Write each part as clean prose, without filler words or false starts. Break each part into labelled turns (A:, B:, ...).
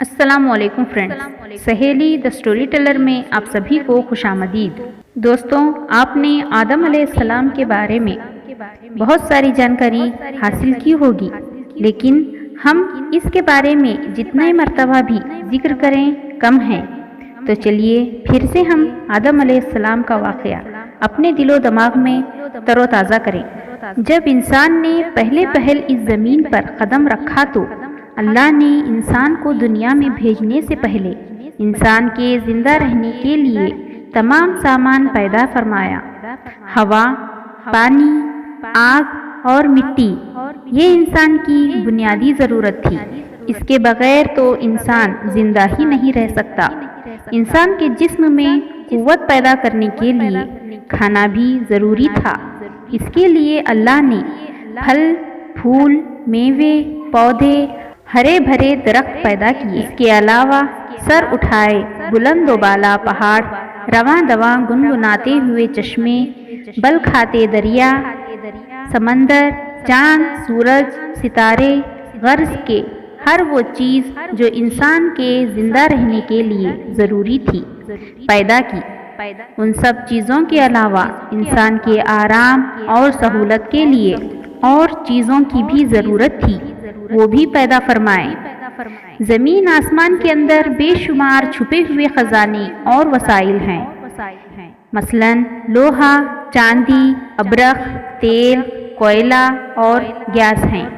A: السلام علیکم فرینڈز، سہیلی دا سٹوری ٹیلر میں آپ سبھی کو خوش آمدید۔ دوستوں، آپ نے آدم علیہ السلام کے بارے میں بہت ساری جانکاری حاصل کی ہوگی، لیکن ہم اس کے بارے میں جتنے مرتبہ بھی ذکر کریں کم ہیں۔ تو چلیے پھر سے ہم آدم علیہ السلام کا واقعہ اپنے دل و دماغ میں تر و تازہ کریں۔ جب انسان نے پہل اس زمین پر قدم رکھا تو اللہ نے انسان کو دنیا میں بھیجنے سے پہلے انسان کے زندہ رہنے کے لیے تمام سامان پیدا فرمایا۔ ہوا، پانی، آگ اور مٹی، یہ انسان کی بنیادی ضرورت تھی۔ اس کے بغیر تو انسان زندہ ہی نہیں رہ سکتا۔ انسان کے جسم میں قوت پیدا کرنے کے لیے کھانا بھی ضروری تھا۔ اس کے لیے اللہ نے پھل، پھول، میوے، پودے، ہرے بھرے درخت پیدا کیے۔ اس کے علاوہ سر اٹھائے بلند و بالا پہاڑ، رواں دواں گنگناتے ہوئے چشمے، بل کھاتے دریا، سمندر، چاند، سورج، ستارے، غرض کے ہر وہ چیز جو انسان کے زندہ رہنے کے لیے ضروری تھی پیدا کی۔ ان سب چیزوں کے علاوہ انسان کے آرام اور سہولت کے لیے اور چیزوں کی بھی ضرورت تھی، وہ بھی پیدا فرمائے۔ زمین آسمان کے اندر بے شمار چھپے ہوئے خزانے اور وسائل ہیں، مثلاً لوہا، چاندی، ابرق، تیل، کوئلہ اور گیس ہیں۔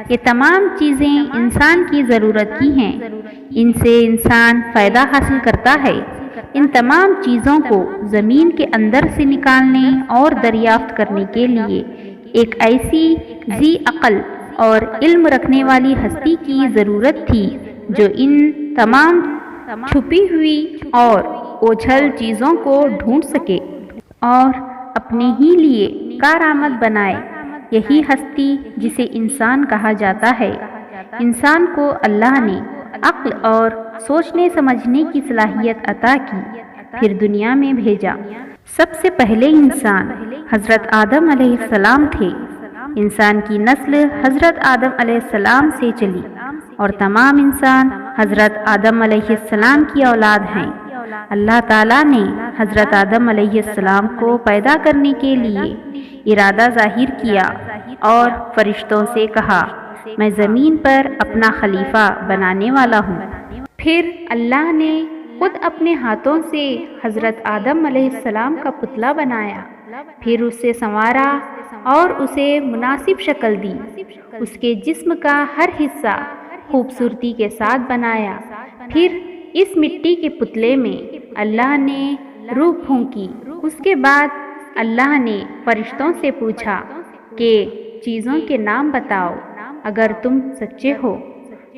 A: یہ تمام چیزیں انسان کی ضرورت کی ہیں۔ ان سے انسان فائدہ حاصل کرتا ہے۔ ان تمام چیزوں کو زمین کے اندر سے نکالنے اور دریافت کرنے کے لیے ایک ایسی ذی عقل اور علم رکھنے والی ہستی کی ضرورت تھی جو ان تمام چھپی ہوئی اور اوجھل چیزوں کو ڈھونڈ سکے اور اپنے ہی لیے کارآمد بنائے۔ یہی ہستی جسے انسان کہا جاتا ہے۔ انسان کو اللہ نے عقل اور سوچنے سمجھنے کی صلاحیت عطا کی، پھر دنیا میں بھیجا۔ سب سے پہلے انسان حضرت آدم علیہ السلام تھے۔ انسان کی نسل حضرت آدم علیہ السلام سے چلی اور تمام انسان حضرت آدم علیہ السلام کی اولاد ہیں۔ اللہ تعالیٰ نے حضرت آدم علیہ السلام کو پیدا کرنے کے لیے ارادہ ظاہر کیا اور فرشتوں سے کہا، میں زمین پر اپنا خلیفہ بنانے والا ہوں۔ پھر اللہ نے خود اپنے ہاتھوں سے حضرت آدم علیہ السلام کا پتلا بنایا، پھر اسے سنوارا اور اسے مناسب شکل دی۔ اس کے جسم کا ہر حصہ خوبصورتی کے ساتھ بنایا۔ پھر اس مٹی کے پتلے میں اللہ نے روح پھونکی۔ اس کے بعد اللہ نے فرشتوں سے پوچھا کہ چیزوں کے نام بتاؤ اگر تم سچے ہو۔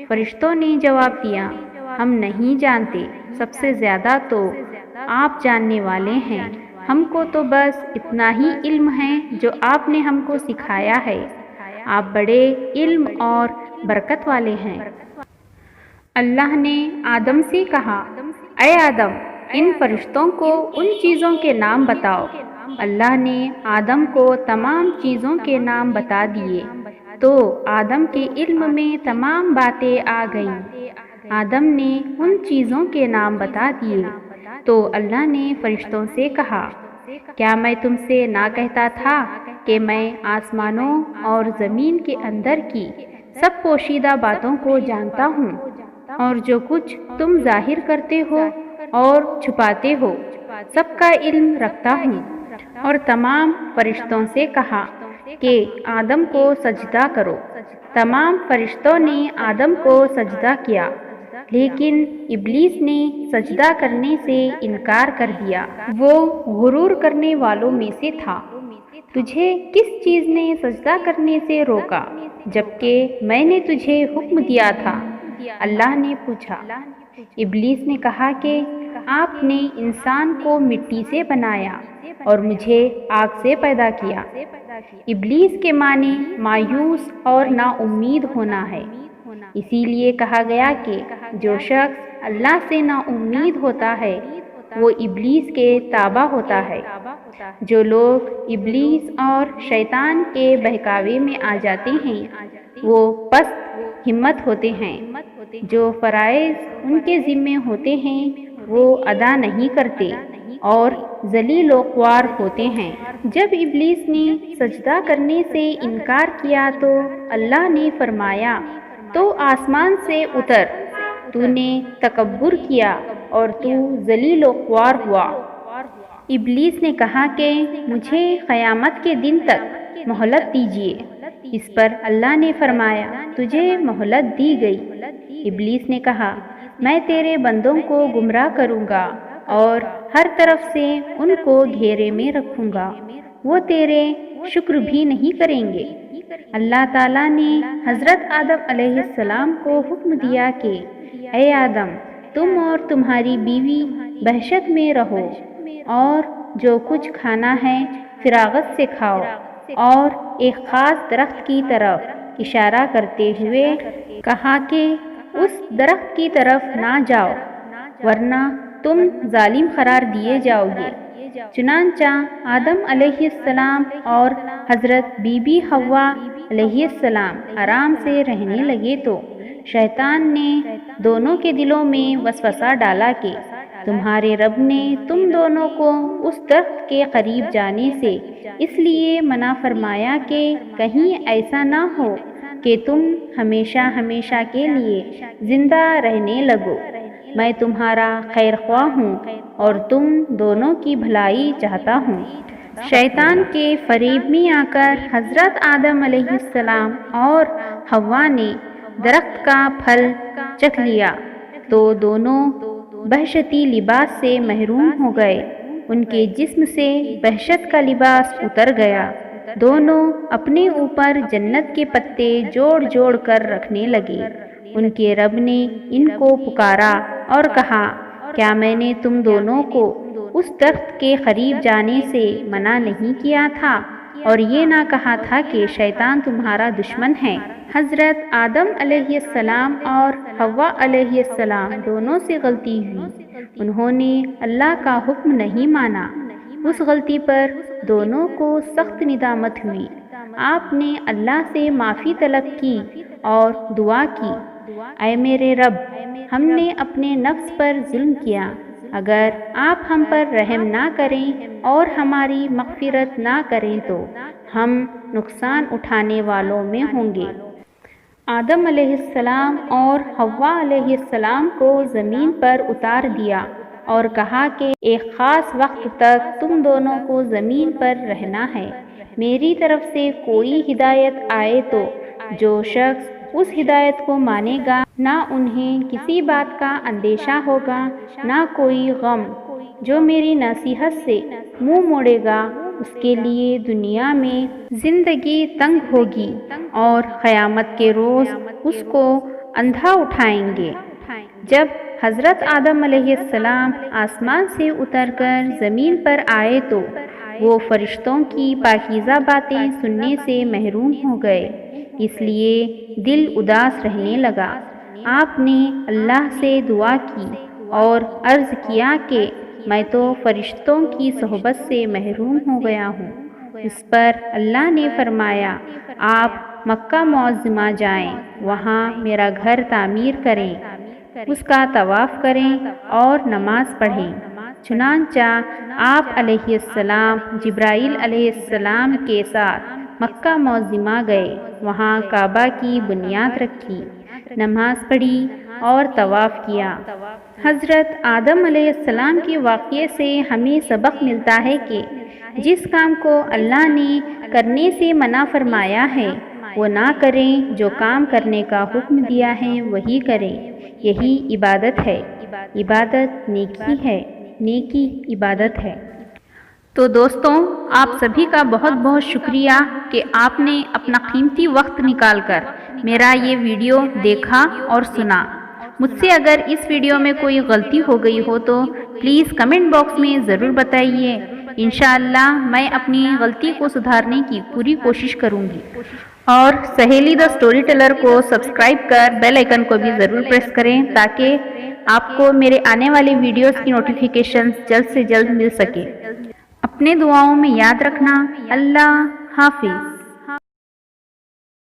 A: فرشتوں نے جواب دیا، ہم نہیں جانتے، سب سے زیادہ تو آپ جاننے والے ہیں۔ ہم کو تو بس اتنا ہی علم ہے جو آپ نے ہم کو سکھایا ہے۔ آپ بڑے علم اور برکت والے ہیں۔ اللہ نے آدم سے کہا، اے آدم، ان فرشتوں کو ان چیزوں کے نام بتاؤ۔ اللہ نے آدم کو تمام چیزوں کے نام بتا دیے تو آدم کے علم میں تمام باتیں آ گئیں۔ آدم نے ان چیزوں کے نام بتا دیے تو اللہ نے فرشتوں سے کہا، کیا میں تم سے نہ کہتا تھا کہ میں آسمانوں اور زمین کے اندر کی سب پوشیدہ باتوں کو جانتا ہوں، اور جو کچھ تم ظاہر کرتے ہو اور چھپاتے ہو سب کا علم رکھتا ہوں۔ اور تمام فرشتوں سے کہا کہ آدم کو سجدہ کرو۔ تمام فرشتوں نے آدم کو سجدہ کیا، لیکن ابلیس نے سجدہ کرنے سے انکار کر دیا۔ وہ غرور کرنے والوں میں سے تھا۔ تجھے کس چیز نے سجدہ کرنے سے روکا جبکہ میں نے تجھے حکم دیا تھا؟ اللہ نے پوچھا۔ ابلیس نے کہا کہ آپ نے انسان کو مٹی سے بنایا اور مجھے آگ سے پیدا کیا۔ ابلیس کے معنی مایوس اور نا امید ہونا ہے۔ اسی لیے کہا گیا کہ جو شخص اللہ سے نا امید ہوتا ہے وہ ابلیس کے تابع ہوتا ہے۔ جو لوگ ابلیس اور شیطان کے بہکاوے میں آ جاتے ہیں وہ پست ہمت ہوتے ہیں۔ جو فرائض ان کے ذمے ہوتے ہیں وہ ادا نہیں کرتے اور ذلیل و خوار ہوتے ہیں۔ جب ابلیس نے سجدہ کرنے سے انکار کیا تو اللہ نے فرمایا تو آسمان سے اتر، تو نے تکبر کیا اور تو ذلیل و خوار ہوا۔ ابلیس نے کہا کہ مجھے قیامت کے دن تک مہلت دیجیے۔ اس پر اللہ نے فرمایا تجھے مہلت دی گئی۔ ابلیس نے کہا میں تیرے بندوں کو گمراہ کروں گا اور ہر طرف سے ان کو گھیرے میں رکھوں گا، وہ تیرے شکر بھی نہیں کریں گے۔ اللہ تعالیٰ نے حضرت آدم علیہ السلام کو حکم دیا کہ اے آدم، تم اور تمہاری بیوی بہشت میں رہو اور جو کچھ کھانا ہے فراغت سے کھاؤ، اور ایک خاص درخت کی طرف اشارہ کرتے ہوئے کہا کہ اس درخت کی طرف نہ جاؤ ورنہ تم ظالم قرار دیے جاؤ گے۔ چنانچہ آدم علیہ السلام اور حضرت بی بی حوا علیہ السلام آرام سے رہنے لگے تو شیطان نے دونوں کے دلوں میں وسوسہ ڈالا کہ تمہارے رب نے تم دونوں کو اس درخت کے قریب جانے سے اس لیے منع فرمایا کہ کہیں ایسا نہ ہو کہ تم ہمیشہ ہمیشہ کے لیے زندہ رہنے لگو۔ میں تمہارا خیر خواہ ہوں اور تم دونوں کی بھلائی چاہتا ہوں۔ شیطان کے فریب میں آ کر حضرت آدم علیہ السلام اور حوا نے درخت کا پھل چکھ لیا تو دونوں بہشتی لباس سے محروم ہو گئے، ان کے جسم سے بہشت کا لباس اتر گیا۔ دونوں اپنے اوپر جنت کے پتے جوڑ جوڑ کر رکھنے لگے۔ ان کے رب نے ان کو پکارا اور کہا کیا میں نے تم دونوں کو اس درخت کے قریب جانے سے منع نہیں کیا تھا اور یہ نہ کہا تھا کہ شیطان تمہارا دشمن ہے؟ حضرت آدم علیہ السلام اور حوا علیہ السلام دونوں سے غلطی ہوئی، انہوں نے اللہ کا حکم نہیں مانا۔ اس غلطی پر دونوں کو سخت ندامت ہوئی۔ آپ نے اللہ سے معافی طلب کی اور دعا کی اے میرے رب، ہم نے اپنے نفس پر ظلم کیا، اگر آپ ہم پر رحم نہ کریں اور ہماری مغفرت نہ کریں تو ہم نقصان اٹھانے والوں میں ہوں گے۔ آدم علیہ السلام اور حوا علیہ السلام کو زمین پر اتار دیا اور کہا کہ ایک خاص وقت تک تم دونوں کو زمین پر رہنا ہے۔ میری طرف سے کوئی ہدایت آئے تو جو شخص اس ہدایت کو مانے گا نہ انہیں کسی بات کا اندیشہ ہوگا نہ کوئی غم، جو میری نصیحت سے منہ موڑے گا اس کے لیے دنیا میں زندگی تنگ ہوگی اور قیامت کے روز اس کو اندھا اٹھائیں گے۔ جب حضرت آدم علیہ السلام آسمان سے اتر کر زمین پر آئے تو وہ فرشتوں کی پاکیزہ باتیں سننے سے محروم ہو گئے، اس لیے دل اداس رہنے لگا۔ آپ نے اللہ سے دعا کی اور عرض کیا کہ میں تو فرشتوں کی صحبت سے محروم ہو گیا ہوں۔ اس پر اللہ نے فرمایا آپ مکہ معظمہ جائیں، وہاں میرا گھر تعمیر کریں، اس کا طواف کریں اور نماز پڑھیں۔ چنانچہ آپ علیہ السلام جبرائیل علیہ السلام کے ساتھ مکہ معظمہ گئے، وہاں کعبہ کی بنیاد رکھی، نماز پڑھی اور طواف کیا۔ حضرت آدم علیہ السلام کے واقعے سے ہمیں سبق ملتا ہے کہ جس کام کو اللہ نے کرنے سے منع فرمایا ہے وہ نہ کریں، جو کام کرنے کا حکم دیا ہے وہی کریں، یہی عبادت ہے۔ عبادت نیکی ہے، نیکی عبادت ہے۔ تو دوستوں، آپ سبھی کا بہت بہت شکریہ کہ آپ نے اپنا قیمتی وقت نکال کر میرا یہ ویڈیو دیکھا اور سنا۔ مجھ سے اگر اس ویڈیو میں کوئی غلطی ہو گئی ہو تو پلیز کمنٹ باکس میں ضرور بتائیے۔ انشاءاللہ میں اپنی غلطی کو سدھارنے کی پوری کوشش کروں گی۔ اور سہیلی دا سٹوری ٹیلر کو سبسکرائب کر بیل آئیکن کو بھی ضرور پریس کریں تاکہ آپ کو میرے آنے والے ویڈیوز کی نوٹیفیکیشنز جلد سے جلد مل سکے۔ اپنے دعاؤں میں یاد رکھنا۔ اللہ حافظ۔